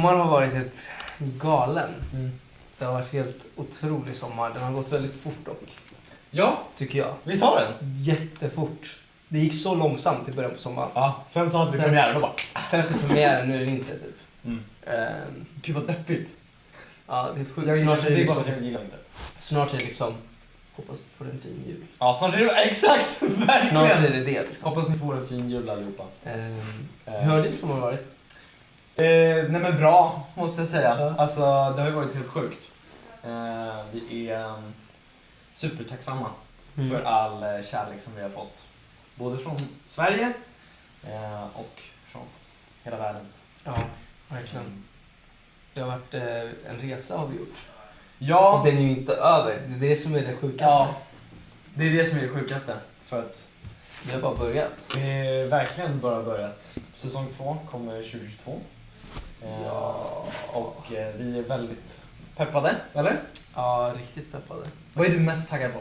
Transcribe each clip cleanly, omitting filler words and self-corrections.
Sommaren har varit ett galen. Mm. Det har varit helt otrolig sommar. Den har gått väldigt fort dock. Ja, Tycker jag. visst har den? Jättefort. Det gick så långsamt i början på sommaren. Ja, sen sa vi Sen- premiären och bara... Sen efter premiären, nu är det vinter typ. Mm. Gud vad deppigt. Ja, det är ett sjukt. Snart är det liksom... Jag gillar inte. Snart är det liksom... Hoppas du får en fin jul. Ja, snart är det... Exakt! Verkligen! Snart är det det liksom. Hoppas ni får en fin jul allihopa. Hur har din sommar varit? Nej men bra, måste jag säga. Ja. Alltså, det har ju varit helt sjukt. Vi är supertacksamma för all kärlek som vi har fått. Både från Sverige och från hela världen. Ja, verkligen. Det har varit en resa har vi gjort. Ja, Och den är ju inte över. Det är det som är det sjukaste. ja, det är det som är det sjukaste. För att Vi har bara börjat. vi är verkligen bara börjat. Säsong 2 kommer 2022. Ja. Och vi är väldigt peppade, eller? Ja, riktigt peppade. Vad är du mest taggad på?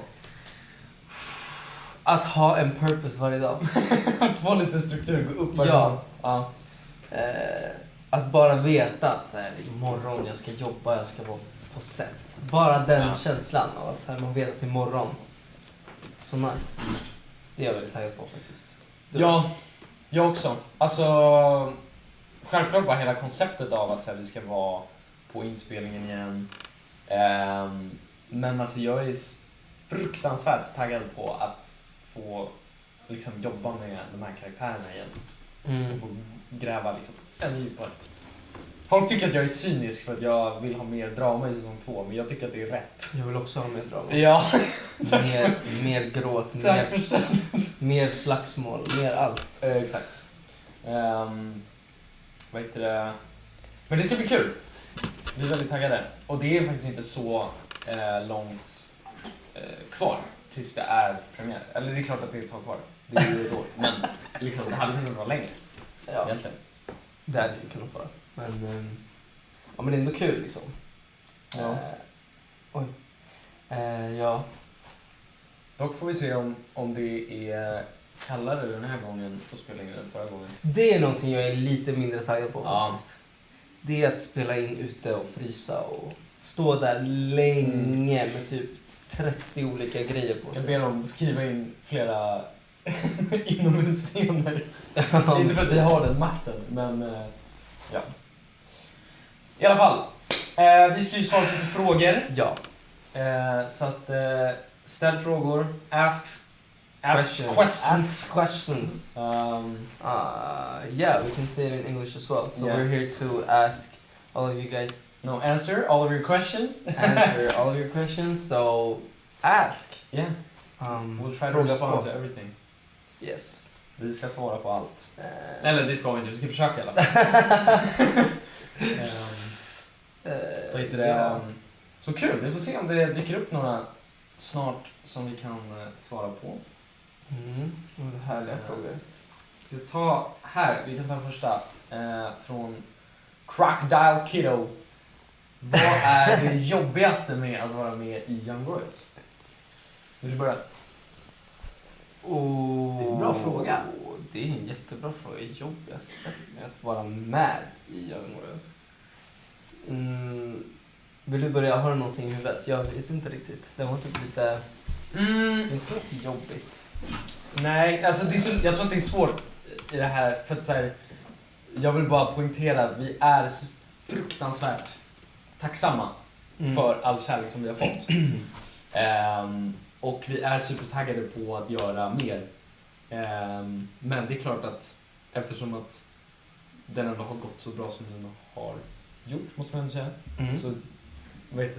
Att ha en purpose varje dag. Att få lite struktur, gå upp varje Ja. dag. Ja. Att bara veta att så här, imorgon jag ska jobba, jag ska vara på set. Bara den Ja. känslan av att så här, man vet att imorgon. Så nice. Det är jag väldigt taggad på faktiskt. Du? Ja, jag också. Alltså, självklart bara hela konceptet av att så här, vi ska vara på inspelningen igen. Men alltså jag är fruktansvärt taggad på att få liksom jobba med de här karaktärerna igen. Och Mm. få gräva liksom ännu djupare. Folk tycker att jag är cynisk för att jag vill ha mer drama i säsong 2, men jag tycker att det är rätt. Jag vill också ha mer drama. Ja, Mer gråt, tack för stödet. mer slagsmål, mer allt. Exakt. Vad heter det? Men det ska bli kul. Vi är väldigt taggade. Och det är faktiskt inte så långt kvar tills det är premiär. Eller det är klart att det är ett tag kvar. Det är ju ett år. Men liksom, det hade kunnat vara längre Ja, egentligen. det hade ju kunnat vara. Men, ja, men det är ändå kul liksom. Ja. Oj. Ja. Dock får vi se om det är kallare den här gången och spela in än förra gången. Det är någonting jag är lite mindre taggad på Ja. faktiskt. Det är att spela in ute och frysa och stå där länge med typ 30 olika grejer på Jag sig. ber dem skriva in flera inomhusscener. Ja, Inte för att vi har den makten, men ja. I alla fall, vi ska ju svara på lite frågor. Ja. Så att ställ frågor, ask questions. Ask questions. Yeah, we can say it in English as well. So Yeah. we're here to ask all of you guys No, answer all of your questions. answer all of your questions. So ask. Yeah, we'll try to Fråga respond på. to everything. Yes. Vi ska svara på allt. Eh, Eller det ska vi inte, vi ska försöka i alla fall. Vad heter det? ja. Så kul, vi får se om det dyker upp några snart som vi kan svara på. Några härliga frågor. Vi kan ta första från Crocodile Kiddo. Vad är det jobbigaste med att vara med i Young Royals? Vill du börja? Det är en bra fråga. Det är en jättebra fråga. Jobbigaste med att vara med i Young Royals. Vill du börja? Har du någonting i huvudet? Jag vet inte riktigt. Det var typ lite... Det är så jobbigt. Nej, alltså jag tror att det är svårt i det här för att så här, jag vill bara poängtera att vi är så fruktansvärt tacksamma för all kärlek som vi har fått. Och vi är supertaggade på att göra mer. Men det är klart att eftersom att den ändå har gått så bra som den har gjort, måste man ändå säga. Så vet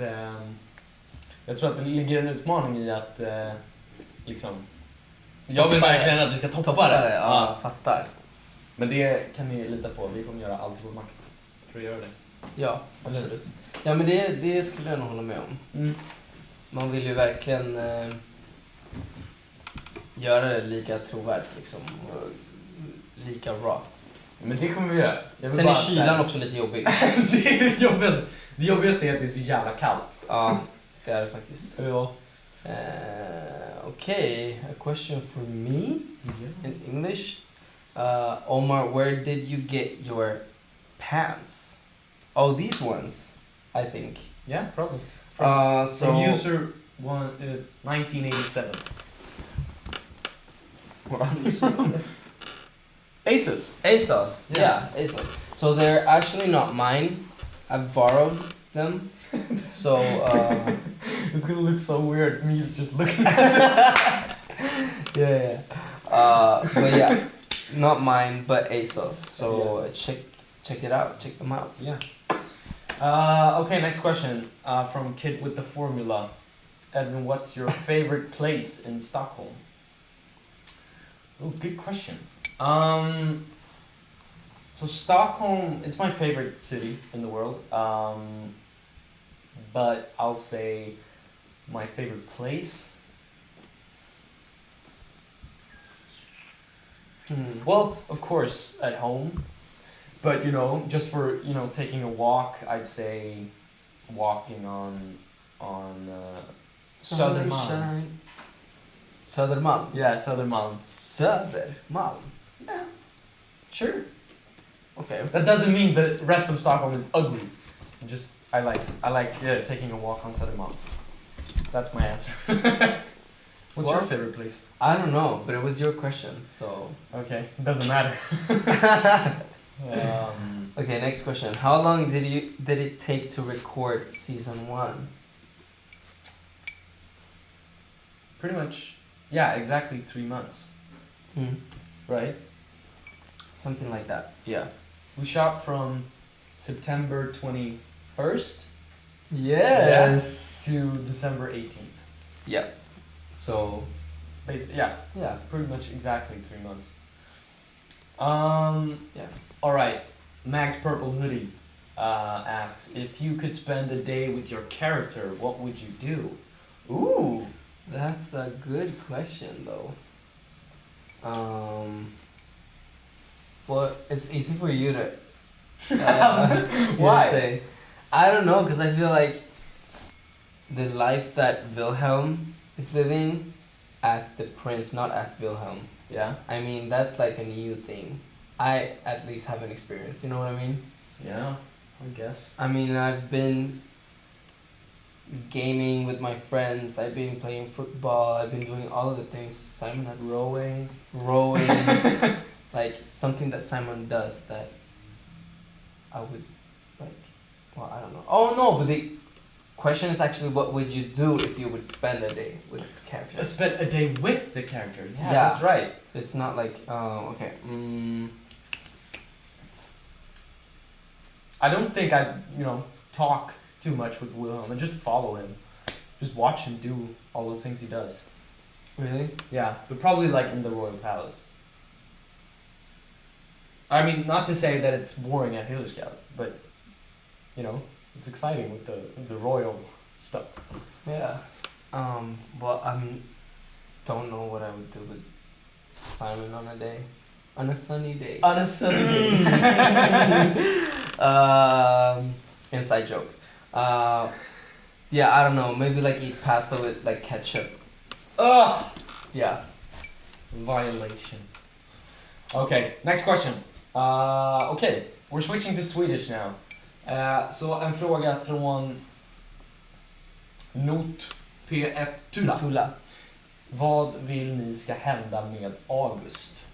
jag tror att det ligger en utmaning i att liksom jag vill verkligen att vi ska toppa det. Ja, fattar. Men det kan ni lita på. Vi kommer göra allt i vår makt för att göra det. Ja, absolut. Ja, men det skulle jag nog hålla med om. Man vill ju verkligen göra det lika trovärdigt liksom. Och lika raw. Men det kommer vi göra. Sen är kylan också lite jobbig. Det är det jobbigaste. Det jobbigaste är att det är så jävla kallt. Ja, det är det faktiskt. Ja. Okay, a question for me in English. Omar, where did you get your pants? Oh, these ones, I think. Yeah, probably. So From user 1987. Asus. ASOS. Yeah. Yeah, ASOS. So they're actually not mine. I've borrowed them. So It's gonna look so weird, me just looking at yeah. But yeah, not mine, but ASOS. So check it out. Check them out. Yeah. Okay, next question from Kid with the Formula. Edwin, what's your favorite place in Stockholm? Oh, good question. So Stockholm, it's my favorite city in the world. But I'll say my favorite place. Well, of course, at home. But just for taking a walk, I'd say walking on Södermalm. Södermalm. Yeah, Södermalm. Södermalm. Yeah, sure. Okay. That doesn't mean the rest of Stockholm is ugly. Just I like taking a walk on Södermalm. That's my answer. What's your favorite place? I don't know, but it was your question, so. Okay, it doesn't matter. Okay, next question. How long did it take to record season 1? Pretty much, yeah, exactly 3 months. Right? Something like that. Yeah. We shot from September 21st Yes. to December 18th. Yeah. So. Basically, Yeah. pretty much exactly 3 months. Yeah. All right. Max Purple Hoodie asks, if you could spend a day with your character, what would you do? Ooh. That's a good question, though. Well, it's easy for you to. Why? Say. I don't know, because I feel like the life that Wilhelm is living as the prince, not as Wilhelm. Yeah. I mean, that's like a new thing. I at least haven't experienced, you know what I mean? Yeah, I guess. I mean, I've been gaming with my friends, I've been playing football, I've been doing all of the things Simon has. Rowing. Like, something that Simon does that I would, like, well, I don't know. Oh, no, but the question is actually, what would you do if you would spend a day with the character? Spend a day with the character. Yeah, Yeah. that's right. So it's not like, okay. I don't think I'd, talk too much with Wilhelm and just follow him. Just watch him do all the things he does. Really? Yeah, but probably like in the Royal Palace. I mean, not to say that it's boring at Hillerscale, but, it's exciting with the royal stuff. Yeah. Well, I don't know what I would do with Simon on a day. On a sunny day. On a sunny Inside joke. Yeah, I don't know. Maybe like eat pasta with like ketchup. Ugh! Yeah. Violation. Okay, next question. Okay, we're switching to Swedish now. Så en fråga från Not P1 Tula. Vad vill ni ska hända med August?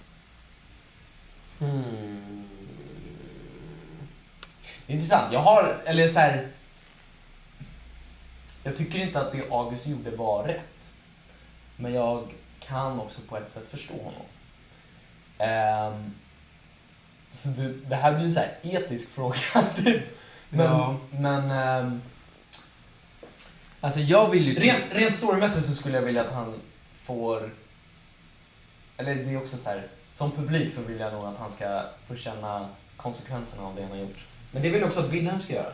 Intressant. Jag tycker inte att det August gjorde var rätt. Men jag kan också på ett sätt förstå honom. Så det här blir en så här etisk fråga typ. Men alltså jag vill ju rent storymässigt så skulle jag vilja att han får, eller det är också så här, som publik så vill jag nog att han ska få känna konsekvenserna av det han har gjort. Men det vill jag också att Wilhelm ska göra.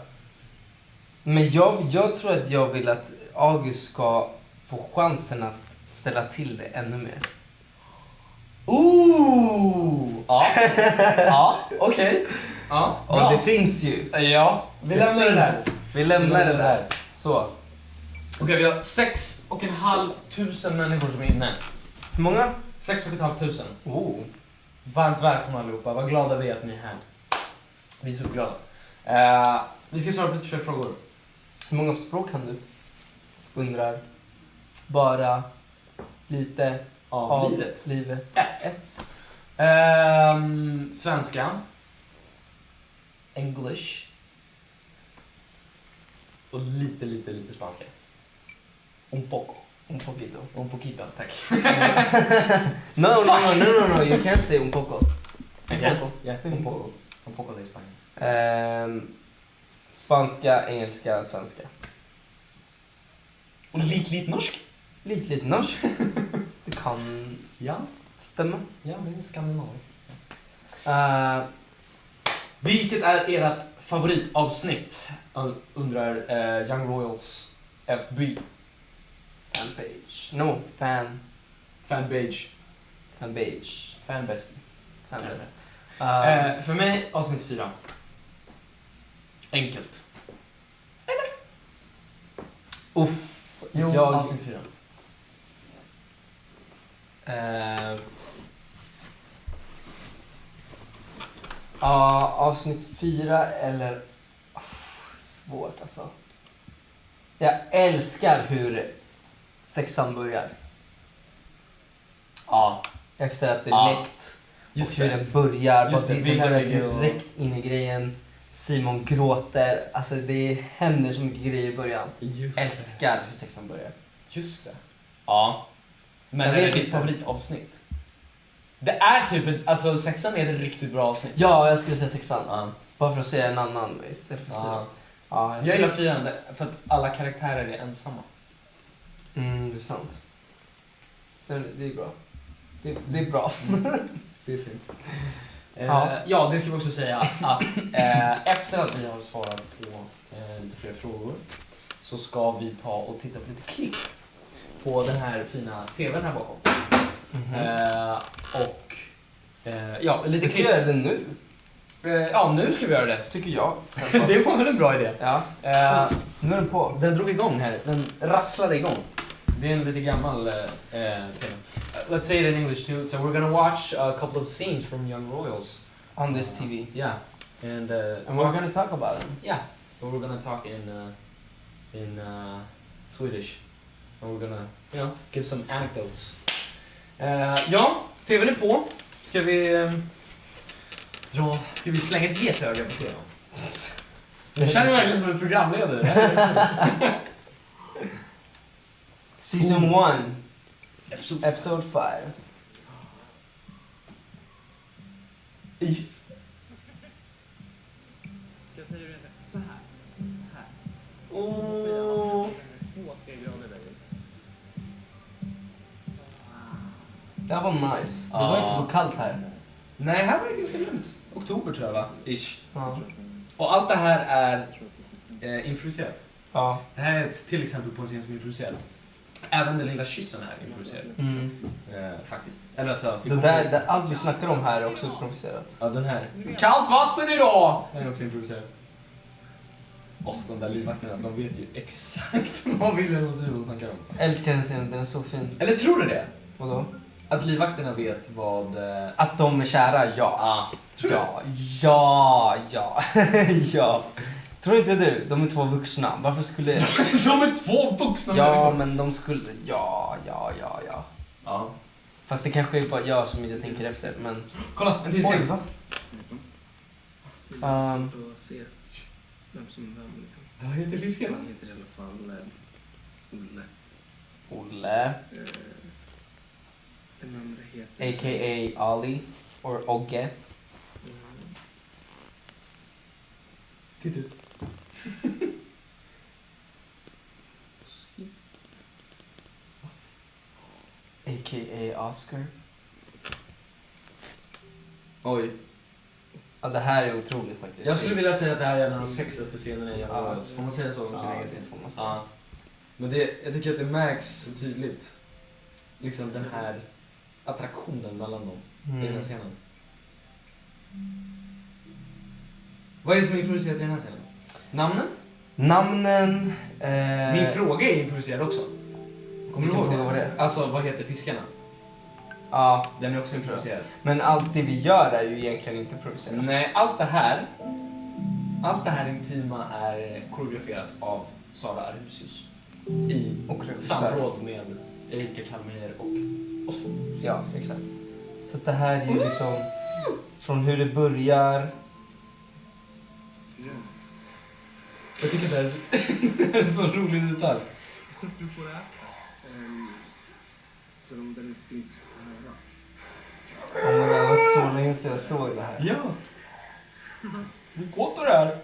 Men jag tror att jag vill att August ska få chansen att ställa till det ännu mer. Ja. Ja, okej. Ja, bra. Och det finns ju. Ja, vi lämnar det där. Vi lämnar det där. Så. Okej, vi har 6 500 människor som är inne. Hur många? 6 500. Oh. Varmt välkomna allihopa. Vad glada vi är att ni är här. Vi är så glada. Vi ska svara på lite fler frågor. Hur många språk kan du? Undrar. Bara lite Av livet. 1. Svenska. English. Och lite spanska. Un poco. Un poquito. Un poquito, tack. No, you can't say un poco. Un poco. Yeah, un poco. Un poco de Spanien. Spanska, engelska, svenska. Och lite norsk. Lite norsk. Det kan Ja. stämma. Ja, det är skandinaviskt. Uh, Vilket är ert favoritavsnitt? Undrar Young Royals FB. fanpage. No, Fanpage. fanpage. Fanbest. Fanbest. För mig, avsnitt 4. Enkelt. Uff. Jo, avsnitt 4. Avsnitt 4 eller... svårt alltså. Jag älskar hur sexan börjar. Ja. Efter att det Ja. läckt. Just och hur det. den börjar. Just det, Det Vilhelm börjar ligger och- direkt in i grejen. Simon gråter. Alltså det händer så mycket grejer i början. Just Älskar hur sexan börjar. Just det. Ja. Men Jag är det vet ditt inte. favoritavsnitt? Det är typ ett, alltså 6an är ett riktigt bra avsnitt. Ja, jag skulle säga sexan. Ja. Bara för att säga en annan istället för 4. Ja. Ja, Jag gillar 4 för att alla karaktärer är ensamma. det är sant. Det är bra. Det är bra. Det är fint. Ja. Ja, det ska vi också säga att efter att vi har svarat på lite fler frågor så ska vi ta och titta på lite klipp på den här fina tvn här bakom. Ja, lite Vi ska klipp. göra det nu, Ja, nu ska vi göra det. tycker jag. Det var väl en bra idé. Ja, nu är den på. Den drog igång här. Den rasslade igång. Det är en lite gammal tema. Let's say it in English too. So we're gonna watch a couple of scenes from Young Royals. On this TV. Yeah. And And we're gonna talk about them. yeah, but we're gonna talk in Swedish. And we're gonna, you know, give some anecdotes. Ja, tvn är på. Ska vi slänga ett getöga på tvn? Jag känner mig verkligen som en programledare. Season 1, Episode episode 5. Just det. Jag säger det så här. Så här. Åh. 2-3 grader där ute. Det här var nice. Det Ja. var inte så kallt här. Nej, här var det ganska lugnt. Oktober tror jag va? Ish. Ja. Och allt det här är improviserat. Ja. Det här är till exempel på en scen som är improviserad. Även den lilla kyssen är improviserad. Faktiskt. Eller alltså, Allt vi snackar om här är också improviserat. ja, den här. Kallt vatten idag! Den är också improviserad. De där livvakterna, de vet ju exakt vad Wilhelm och Simon snackar om. Älskar den scenen, den är så fin. Eller tror du det? Vadå? Att livvakterna vet vad... Att de är kära, ja. Ja. Tror du? Ja. Ja. Tror inte du? De är 2 vuxna. Varför skulle... De är 2 vuxna Ja, människor. men de skulle... Ja. Ja. Fast det kanske är bara jag som inte tänker efter, men... Kolla, en till Oj, scen. va? Det är svårt att se vem som är vem liksom. Vad heter fiskarna? Han heter i alla fall Olle. Olle. Den andra heter... A.k.a. Ali. Or Ogge. Titta ut. A.k.a. Oscar. Oj. Ja, det här är otroligt faktiskt. Jag skulle vilja säga att det här är en av de sexigaste scenerna i Young Ja. Royals. Får man säga så om sin Ja, egen det scen? får man säga. Ja. Men det, jag tycker att det märks så tydligt. Liksom den här attraktionen mellan dem i den här Mm. scenen. Vad är det som är improviserat i den här scenen? Namnen? Namnen... Min fråga är improviserad också. Kommer du Vilken ihåg fråga det? var det? Alltså, vad heter fiskarna? Ja, Den är också improviserad. men allt det vi gör är ju egentligen inte improviserat. Nej, allt det här Allt det här intima är koreograferat av Sara Arhusius i Och regissör. samråd med Erika Kalmér och oss två. Ja, exakt. Så att det här är ju liksom från hur det börjar. Jag tycker det är en så rolig detalj. Så du får äta. Så de där ute inte ska höra. Det var så länge sedan jag såg det här. Ja. Hur gott är det här?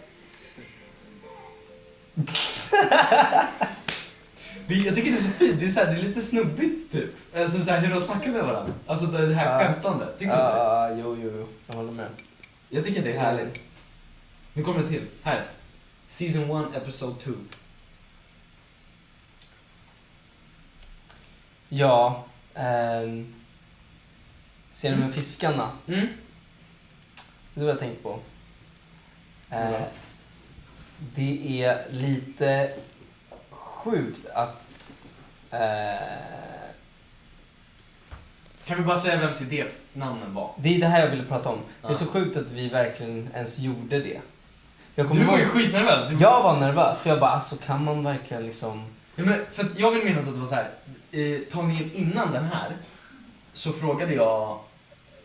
Jag tycker det är så fint. Det är, så här, det är lite snubbigt typ. Alltså så här, hur de snackar med varandra. Alltså det här skämtandet. Tycker du inte det? Jo. Jag håller med. Jag tycker det är härligt. Nu kommer det till. Här. Season 1, Episode 2. Ja. Scenen med fiskarna. Mm. Det har jag tänkt på. Ja. Det är lite sjukt att... Kan vi bara säga vems idé-namnen var? det är det här jag ville prata om. Det är Ja. så sjugt att vi verkligen ens gjorde det. För jag Du var ju ihåg- skitnervös. Jag var nervös, för jag bara, alltså kan man verkligen liksom... Ja, men för att jag vill minnas att det var så här. Tagningen innan den här så frågade jag,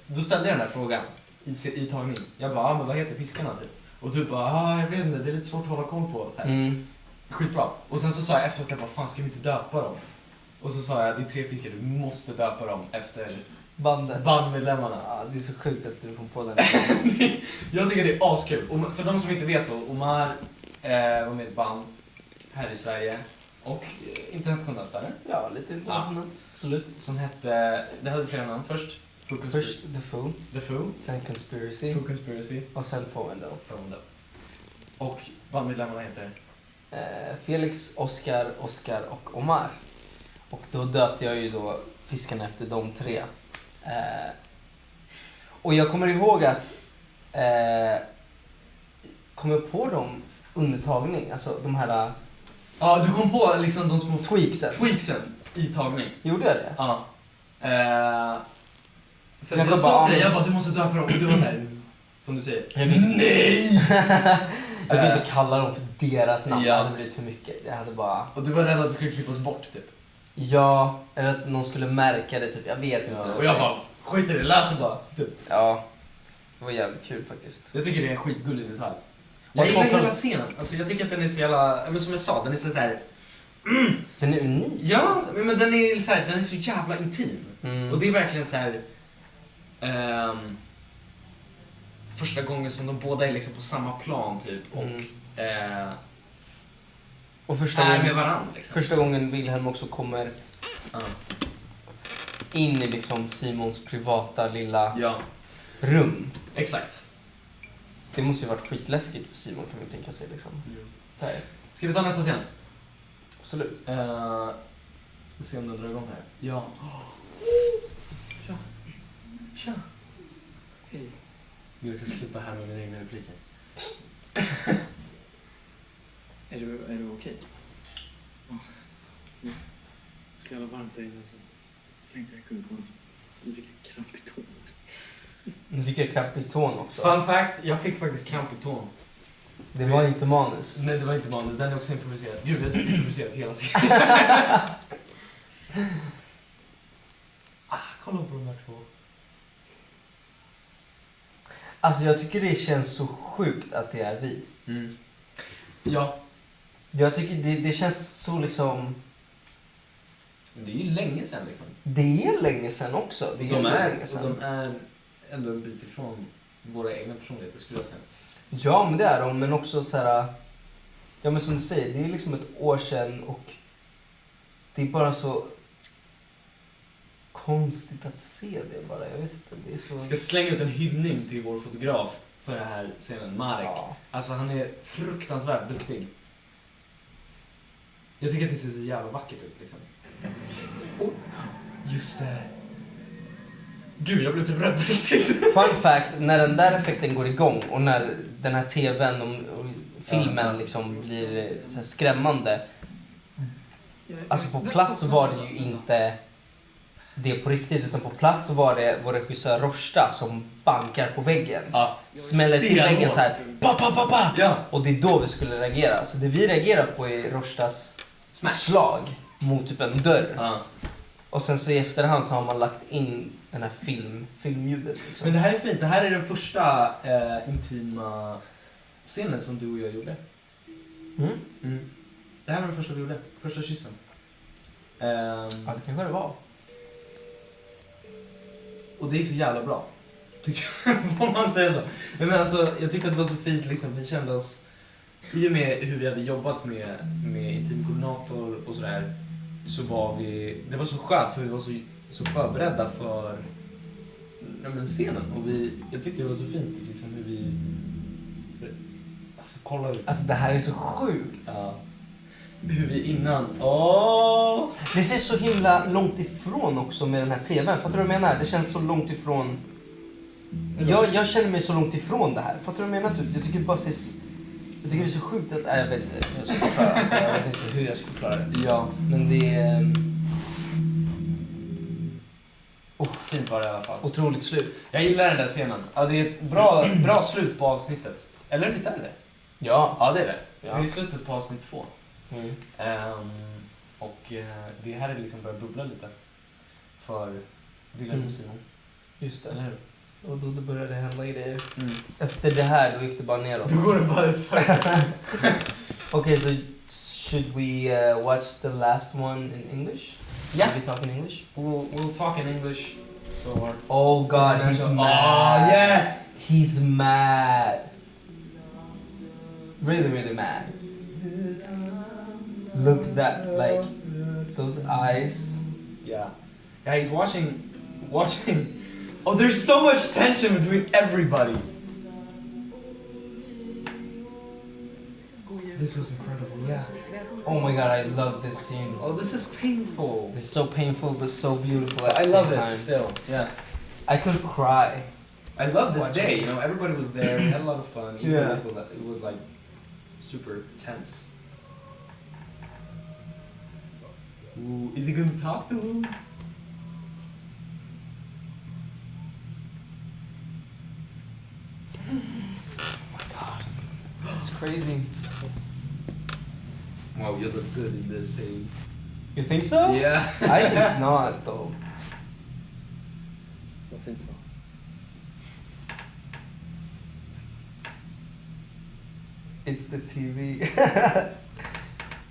då ställde jag den här frågan i tagningen. Jag bara, men vad heter fiskarna typ? Och du bara, jag vet inte, det är lite svårt att hålla koll på. Så här. Skitbra. Och sen så sa jag efteråt, jag bara, fan ska vi inte döpa dem? Och så sa jag, det är 3 fiskar, du måste döpa dem efter Bandet. bandmedlemmarna. Ja, det är så sjukt att du kom på den. Jag tycker det är askul. Och för de som inte vet då, Omar var med i ett band här i Sverige och internationellt där. Ja, lite internationellt. Absolut. Som hette, det hade flera namn. Först Först The Foo, The Foo, sen Conspiracy Foo Conspiracy, och sen Foendo. Fondo. Och bandmedlemmarna heter? Felix, Oscar och Omar. Och då döpte jag ju då fiskarna efter de 3. Och jag kommer ihåg att kom jag på dem under tagning, alltså de här Ja, du kom på liksom de små tweaksen. i tagning. Gjorde jag det? Ja. För Jag jag bara, sa till dig, jag bara, du måste döpa dem. Och du var såhär, som du säger. Nej! Jag kunde inte kalla dem för deras namn, Ja. det hade blivit för mycket. Jag hade bara... Och du var rädd att det skulle klippas bort typ. Ja, eller att någon skulle märka det typ, jag vet inte. Ja. Och jag bara, skit i det, läs det bara. Typ. Ja, det var jävligt kul faktiskt. Jag tycker det är en skitgullig detalj. Och Jag gillar folk- hela scenen. Alltså jag tycker att den är så jävla, men som jag sa, den är så här. Den är unik. Ja, på något sätt. men den är så här, den är så jävla intim. Och det är verkligen så här. Första gången som de båda är liksom på samma plan typ och Och första är med gången, varandra liksom. första gången Wilhelm också kommer Ja. in i liksom Simons privata lilla Ja, rum. exakt. Det måste ju varit skitläskigt för Simon, kan man tänka sig liksom. Så här. Ska vi ta nästa scen? Absolut. Vi se om den drar igång här. Ja. Tja. Tja. Hej. Jag ska sluta här med mina egna repliker. Är du okej? Ja. Det är så jävla varmt där inne så tänkte jag kunde gå. Nu fick jag kramp i tån också. Nu fick jag kramp i tån också. Fun fact, jag fick faktiskt kramp i tån. Det var inte manus. Nej, det var inte manus. Den är också improviserad. Gud, jag har typ improviserat hela serien. Kolla på de här 2. Alltså jag tycker det känns så sjukt att det är vi. Ja. Jag tycker det känns så liksom... Men det är ju länge sedan liksom. Det är länge sedan också. Det är De länge är, sedan. och de är ändå en bit ifrån våra egna personligheter skulle jag säga. Ja, men det är de. Men också så här... Ja, men som du säger, det är liksom ett år sedan och det är bara så konstigt att se det bara. Jag vet inte, det är så... Jag ska slänga ut en hyllning till vår fotograf för den här scenen, Marek. Ja. Alltså han är fruktansvärt duktig. Jag tycker att det ser så jävla vackert ut liksom. Oh, just det. Gud, jag blev typ rädd på riktigt. Fun fact, när den där effekten går igång och när den här tvn och filmen liksom blir så här skrämmande. Alltså på plats så var det ju inte det på riktigt, utan på plats så var det vår regissör Rosta som bankar på väggen. Ja. Smäller till Stenhårt. väggen så här. Pa, pa, pa, pa. Ja. Och det är då vi skulle reagera. Så det vi reagerar på är Rostas Smash. slag mot typ en dörr. Ja. Och sen så i efterhand så har man lagt in den här filmljudet. Liksom. Men det här är fint. Det här är den första intima scenen som du och jag gjorde. Mm. Det här var den första vi gjorde. Första kyssen. Ja, det kanske det var. Och det är så jävla bra. Får man säga så? Men alltså, jag tyckte att det var så fint liksom. Vi kände oss, i och med hur vi hade jobbat med intimkoordinator och sådär, så var vi, det var så skönt för vi var så förberedda för scenen. Och jag tyckte det var så fint liksom hur vi, alltså kolla ut. Alltså det här är så sjukt. Ja. Hur vi innan, Det ser så himla långt ifrån också med den här tvn. Fattar du vad jag menar? Det känns så långt ifrån. Jag känner mig så långt ifrån det här. Fattar du vad jag menar? Typ? Jag tycker bara jag tycker det är så sjukt att... jag vet inte hur jag ska förklara. Alltså, jag vet inte hur jag ska förklara det. Ja. Men det är... Fint var det i alla fall. Otroligt slut. Jag gillar den där scenen. Ja, det är ett bra slut på avsnittet. Eller visst är det? Ja. Ja, det är det. Ja. Det är slutet på avsnitt 2. Mm. Det här är liksom börjar bubbla lite. För Wilhelm och Simon. Just Eller det. hur? Och då började det hända grejer. Mm. Efter det här, då gick det bara neråt. Då går det bara utför. Okay, so should we watch the last one in English? Yeah. Should we talk in English? We'll talk in English. So Oh God, he's mad. Oh, yes! He's mad. Really, really mad. Look at that, like, those eyes. Yeah. Yeah, he's watching. Oh, there's so much tension between everybody. This was incredible, yeah. Oh my God, I love this scene. Oh, this is painful. It's so painful but so beautiful at the I same love time. it still. Yeah. I could cry. I love this Watching day. it. You know, everybody was there. We had a lot of fun. Even Yeah. though it was like super tense. Ooh, is he gonna talk to him? That's crazy. Wow, you look good in this scene. You think so? Yeah. I think not though. Varför inte va? It's the TV.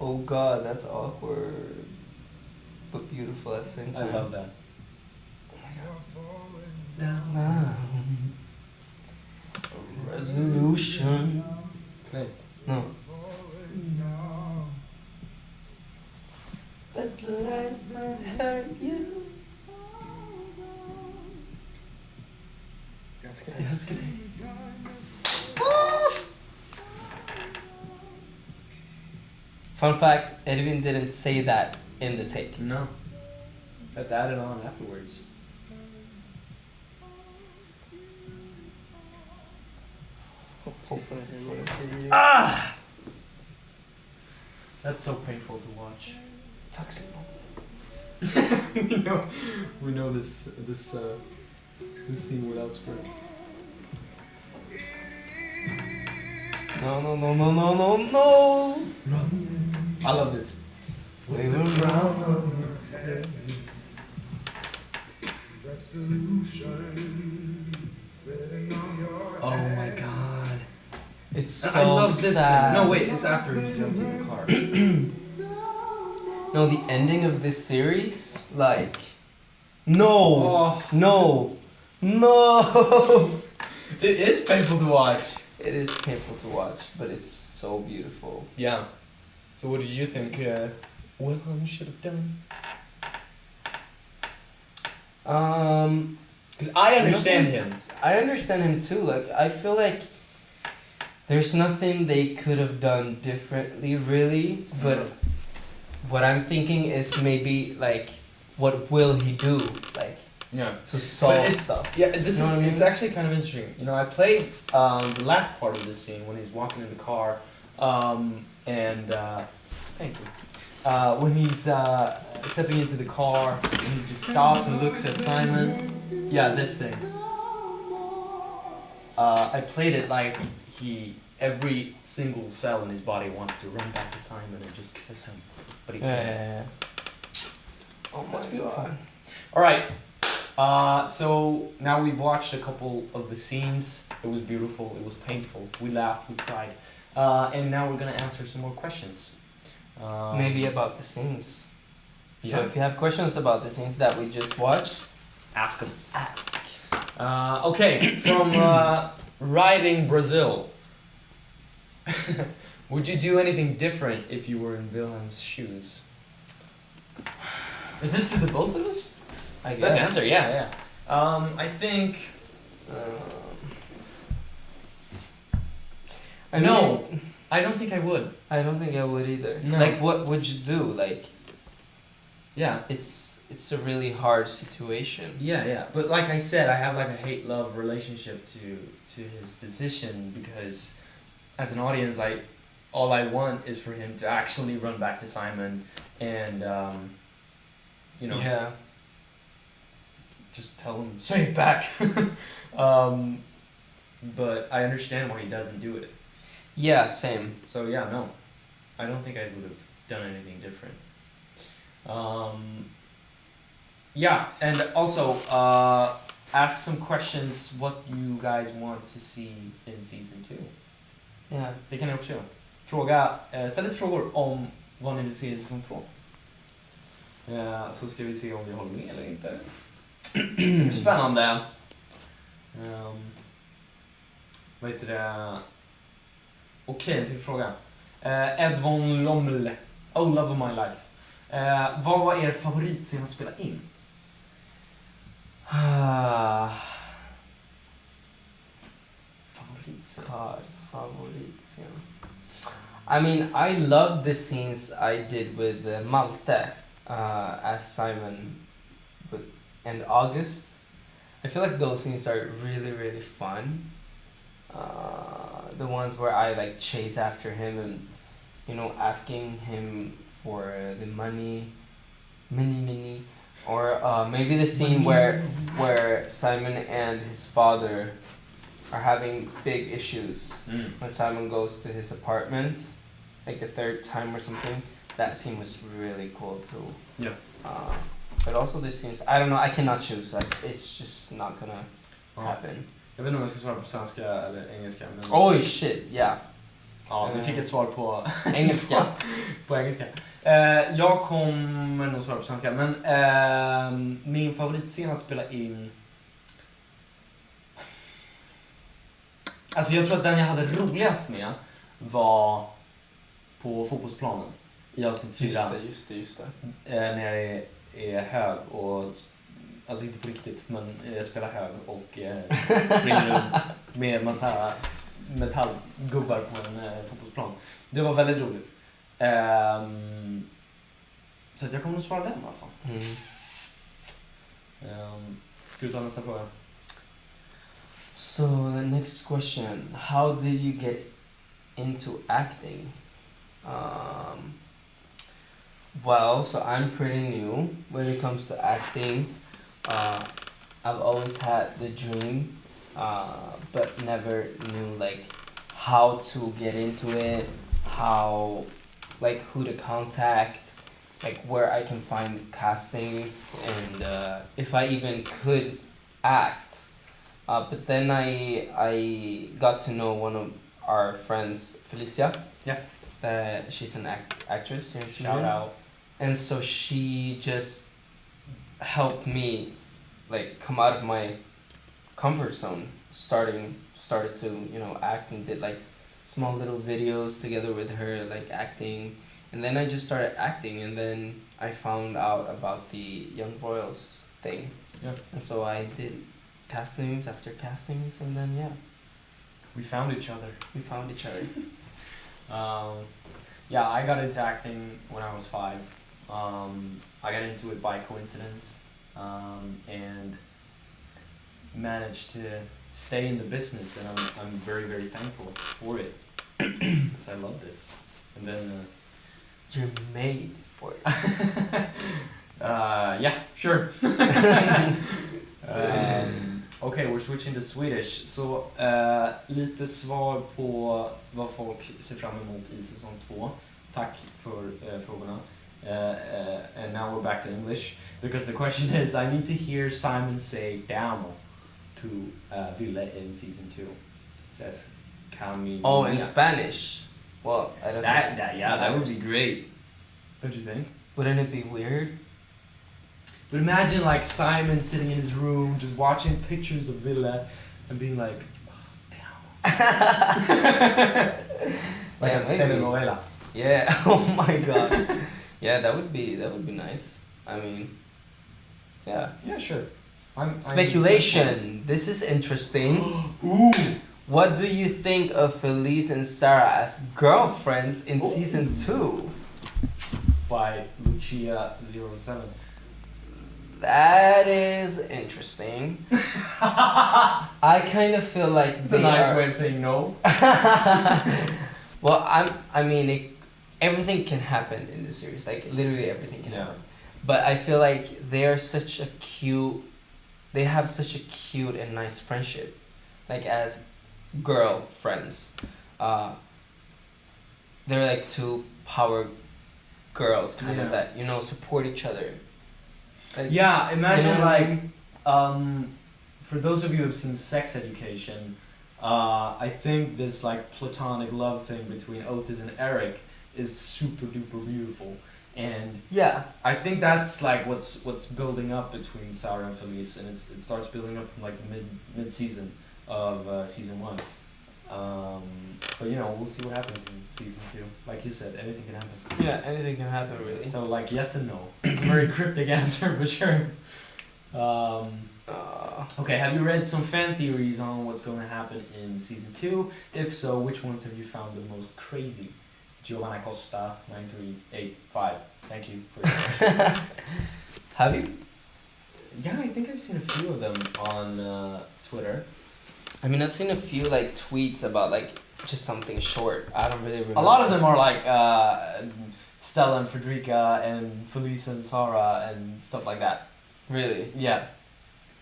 Oh God, that's awkward. But beautiful at the same I time. love that. Now, a resolution. Play. No. But the lights might hurt you. Ganska Jag älskar dig. Fun fact, Edwin didn't say that in the take. No. That's added on afterwards. Hoppas du får en fin jul. That's so painful to watch. Tack Simon. we know this scene without script. No, no, no, no, no, no, no. I love this. We were wrong. Oh my god. It's so I love this sad. thing. No, wait, it's after he jumped in the car. No, the ending of this series, like, no, Oh, no, no. it is painful to watch. It is painful to watch, but it's so beautiful. Yeah. So what did you think Wilhelm should have done? Because I understand him. I understand him too. Like, I feel like there's nothing they could have done differently, really. But what I'm thinking is maybe like, what will he do, like, Yeah. to solve But it's- stuff? Yeah, this You know is what I mean? it's actually kind of interesting. You know, I played the last part of this scene when he's walking in the car, and thank you. when he's stepping into the car and he just stops and looks at Simon. Yeah, this thing. I played it like every single cell in his body wants to run back to Simon and just kiss him, but he can't. Yeah. Oh That's my beautiful. god. All right. So now we've watched a couple of the scenes. It was beautiful. It was painful. We laughed. We cried. And now we're gonna answer some more questions. Maybe about the scenes. Yeah. So if you have questions about the scenes that we just watched, Ask them. ask. Okay. From Riding Brazil. Would you do anything different if you were in Wilhelm's shoes? Is it to the both of us? I guess. Let's answer. Yeah. I think. I mean, No. I don't think I would. I don't think I would either. No. Like, what would you do? Like, Yeah. it's a really hard situation. Yeah. But like I said, I have like a hate-love relationship to his decision because, as an audience, all I want is for him to actually run back to Simon and, Yeah. just tell him say it back. But I understand why he doesn't do it. Yeah, same. So yeah, no, I don't think I would have done anything different. Yeah, and also ask some questions what you guys want to see in season 2. Yeah. Det kan ni också göra. Ställ lite frågor om vad ni vill se i säsong 2. Så ska vi se om vi håller med eller inte. Det blir spännande. Vad heter det? Okej, en till fråga. Ed von Lommel. Oh, love of my life. Vad var er favoritscen att spela in? Favoritscen? Favoritscen. I mean, I love the scenes I did with Malte as Simon and August. I feel like those scenes are really, really fun. The ones where I like chase after him and, asking him for the money, or maybe the scene where Simon and his father are having big issues when Simon goes to his apartment, like the third time or something. That scene was really cool too. Yeah. But also the scenes, I don't know, I cannot choose. Like, it's just not gonna happen. Jag vet inte om jag ska svara på svenska eller engelska. Men... Oj, shit, yeah. Ja, vi fick ett svar på engelska. På engelska. Jag kommer nog svara på svenska, men min favoritscen att spela in... Alltså jag tror att den jag hade roligast med var på fotbollsplanen i avsnitt 4. Just det. När jag är hög och... Alltså inte på riktigt, men jag spelar hög och springer runt med en massa metallgubbar på en fotbollsplan. Det var väldigt roligt. Så att jag kommer nog svara den alltså. Ska du ta nästa fråga? So the next question, how did you get into acting? Well, so I'm pretty new when it comes to acting. I've always had the dream, but never knew like how to get into it, who to contact, like where I can find castings, and if I even could act. But then I got to know one of our friends, Felicia. Yeah. She's an actress here in Sweden. Shout out. And so she just helped me like come out of my comfort zone, started to act, and did like small little videos together with her, like acting. And then I just started acting, and then I found out about the Young Royals thing. Yeah. And so I did castings after castings, and then We found each other. we found each other. Yeah, I got into acting when I was 5. I got into it by coincidence, and managed to stay in the business, and I'm very, very thankful for it because I love this. And then You're made for it. Yeah, sure. Okej, we're switching to Swedish. Så lite svar på vad folk ser fram emot i säsong 2. Tack för frågorna. And now we're back to English because the question is, I need to hear Simon say "Damo" to Ville in season 2. Says Cami. Oh, in Spanish. Well, I don't think that would be great. Don't you think? Wouldn't it be weird? But imagine like Simon sitting in his room just watching pictures of Ville and being like, oh, damn. Like Yeah, a maybe. telenovela. Yeah. Oh my god. Yeah, that would be nice. I mean, yeah. Yeah, sure. Speculation. This is interesting. Ooh. What do you think of Felice and Sarah as girlfriends in season 2? By Lucia07. That is interesting. I kind of feel like It's a nice way of saying no. Well, everything can happen in this series. Like literally everything can happen. But I feel like they have such a cute and nice friendship, like as girlfriends. They're like two power girls, kind of that support each other. Like, yeah, imagine for those of you who have seen Sex Education, I think this like platonic love thing between Otis and Eric is super duper beautiful, and yeah, I think that's like what's building up between Sarah and Felice, and it starts building up from like the mid season of season 1. But we'll see what happens in season 2. Like you said, anything can happen. Yeah, anything can happen really. So like yes and no. It's a very cryptic answer for sure. Okay, have you read some fan theories on what's going to happen in season 2? If so, which ones have you found the most crazy? Giovanna Costa 9385. Thank you for your question. Have you? Yeah, I think I've seen a few of them on Twitter. I mean, I've seen a few like tweets about like just something short. I don't really remember. A lot of them are like Stella and Fredrika and Felice and Sarah and stuff like that. Really? Yeah.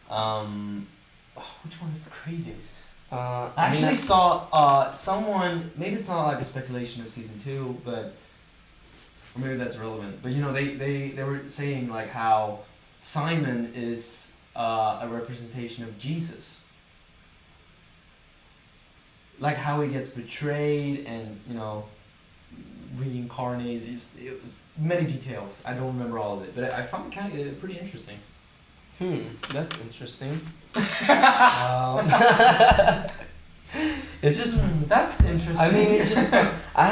Which one is the craziest? I actually saw someone, maybe it's not like a speculation of season 2, but or maybe that's irrelevant. But they were saying like how Simon is a representation of Jesus. Like how he gets betrayed and reincarnates. It was many details. I don't remember all of it, but I found it kind of pretty interesting. That's interesting. It's just that's interesting. I mean, it's just fun. I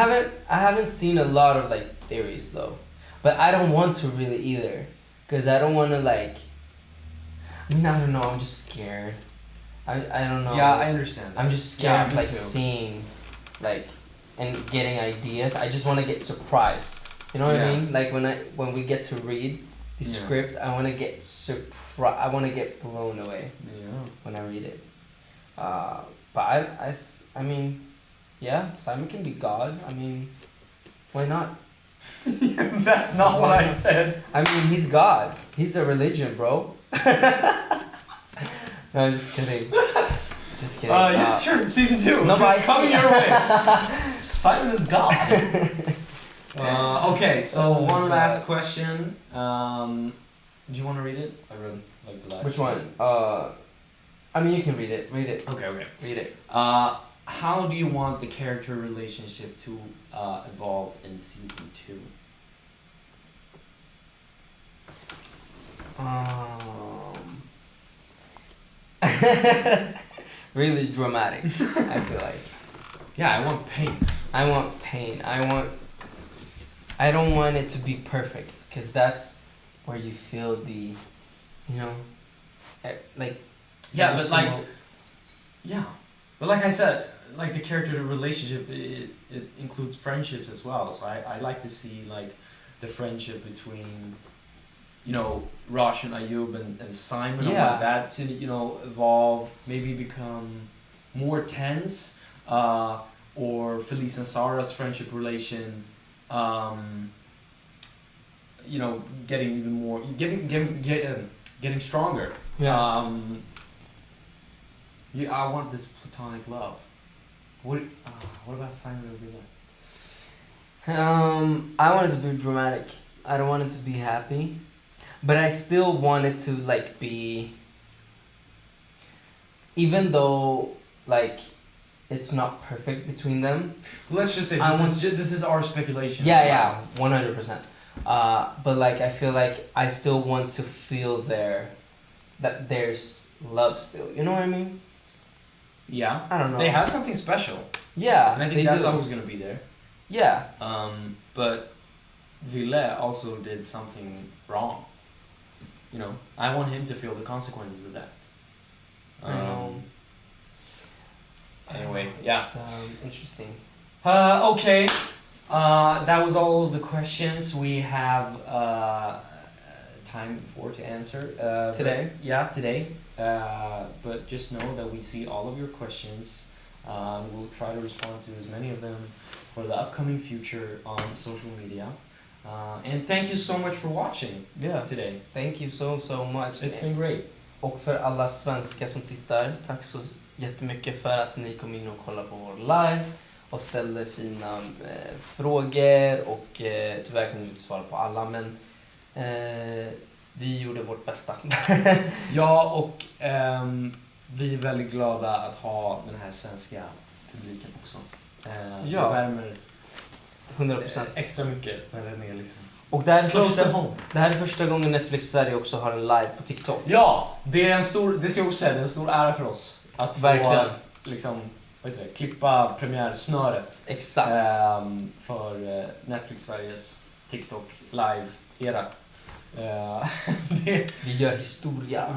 haven't seen a lot of like theories though, but I don't want to really either, cause I don't want to like. I mean, I don't know. I'm just scared. I don't know. Yeah, I understand. I'm just scared of like too. seeing, like, and getting ideas. I just want to get surprised. You know what I mean? Like when we get to read the script, I want to get I want to get blown away. Yeah. When I read it. But I mean, yeah, Simon can be God. I mean, why not? That's not what I said. I mean, he's God. He's a religion, bro. No, I'm just kidding. Just kidding. Yeah, sure. Season 2. No, but it's coming your way. Simon is God. Okay, so one last question. Do you want to read it? I read like the last. Which one? I mean, you can read it. Read it. Okay. Read it. How do you want the character relationship to evolve in season 2? Really dramatic. I feel like. Yeah, I want pain. I want pain. I don't want it to be perfect, because that's where you feel the, like. Yeah, but like. Yeah, but like I said, like the character relationship, it includes friendships as well. So I like to see like the friendship between, Rosh and Ayub and Simon. I want that to evolve, maybe become more tense, or Felice and Sarah's friendship relation you know, getting even more, getting stronger. Yeah. I want this platonic love. What about Simon Villa? I want it to be dramatic. I don't want it to be happy, but I still want it to like be. Even though like it's not perfect between them. Let's just say this is our speculation. Yeah, 100%. But like I feel like I still want to feel that there's love still. You know what I mean? Yeah. I don't know. They have something special. Yeah, And I think that's always gonna be there. Yeah. But Ville also did something wrong. You know, I want him to feel the consequences of that. I know. Anyway, yeah. It's interesting. Okay. That was all of the questions we have time for to answer. Today? Today. But just know that we see all of your questions. We'll try to respond to as many of them for the upcoming future on social media. And thank you so much for watching today. Thank you so much. It's been great. Och för alla svenskar som tittar, tack så jättemycket för att ni kom in och kollade på vår live och ställde fina frågor och tyvärr kunde vi inte svara på alla, men vi gjorde vårt bästa. Ja, och vi är väldigt glada att ha den här svenska publiken också. Det värmer 100%. Extra mycket när den är liksom. Och det här är första gången Netflix Sverige också har en live på TikTok. Ja, det ska jag också säga, det är en stor ära för oss att verkligen få liksom, klippa premiärsnöret. Exakt. För Netflix Sveriges TikTok live-era. Vi gör historia.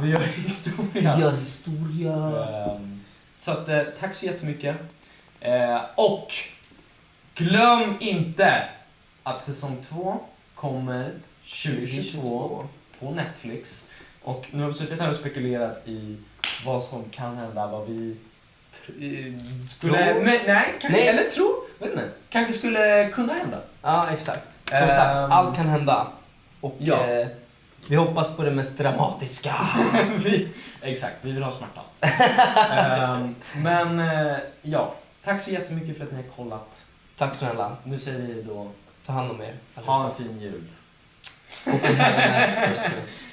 Så att, tack så jättemycket. Och glöm inte att säsong 2 kommer 2022 på Netflix. Och nu har vi suttit här och spekulerat i vad som kan hända, vad vi kanske skulle kunna hända. Ja, exakt. Som sagt, allt kan hända. Och vi hoppas på det mest dramatiska. Exakt, vi vill ha smärta. Tack så jättemycket för att ni har kollat. Tack snälla. Nu säger vi då, ta hand om er. Ha en fin jul. Och en have a nice Christmas.